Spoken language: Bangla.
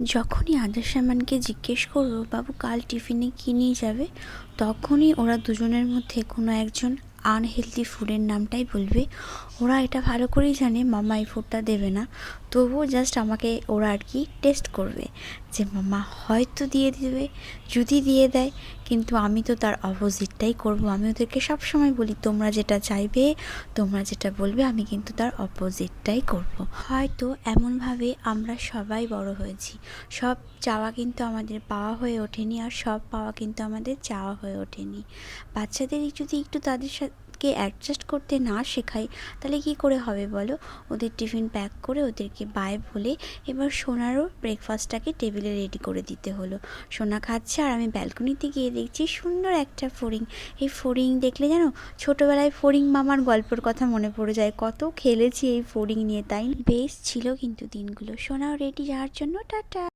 যখনই আদার্স সামানকে জিজ্ঞেস করবো বাবু কাল টিফিনে কী নিয়ে যাবে, তখনই ওরা দুজনের মধ্যে কোনো একজন আনহেলদি ফুডের নামটাই বলবে। ওরা এটা ভালো করেই জানে মামা এই ফুডটা দেবে না, তবুও জাস্ট আমাকে ওরা আর কি টেস্ট করবে যে মামা হয়তো দিয়ে দেবে। যদি দিয়ে দেয়, কিন্তু আমি তো তার অপোজিটটাই করব। আমি ওদেরকে সবসময় বলি তোমরা যেটা চাইবে, তোমরা যেটা বলবে, আমি কিন্তু তার অপোজিটটাই করব। হয়তো এমনভাবে আমরা সবাই বড় হয়েছি, সব চাওয়া কিন্তু আমাদের পাওয়া হয়ে ওঠেনি, আর সব পাওয়া কিন্তু আমাদের চাওয়া হয়ে ওঠেনি। বাচ্চাদের যদি একটু তাদের সাথে অ্যাডজাস্ট করতে না শেখাই, তাহলে কি করে হবে বলো? ওদের টিফিন প্যাক করে ওদেরকে বাই বলে এবার সোনারও ব্রেকফাস্টটাকে টেবিলে রেডি করে দিতে হলো। সোনা খাচ্ছে আর আমি ব্যালকনিতে গিয়ে দেখছি সুন্দর একটা ফড়িং। এই ফড়িং দেখলে জানো, ছোটোবেলায় ফড়িং মামার গল্পের কথা মনে পড়ে যায়। কত খেলেছি এই ফড়িং নিয়ে, তাই বেশ ছিল কিন্তু দিনগুলো। সোনাও রেডি যাওয়ার জন্য, টাটা।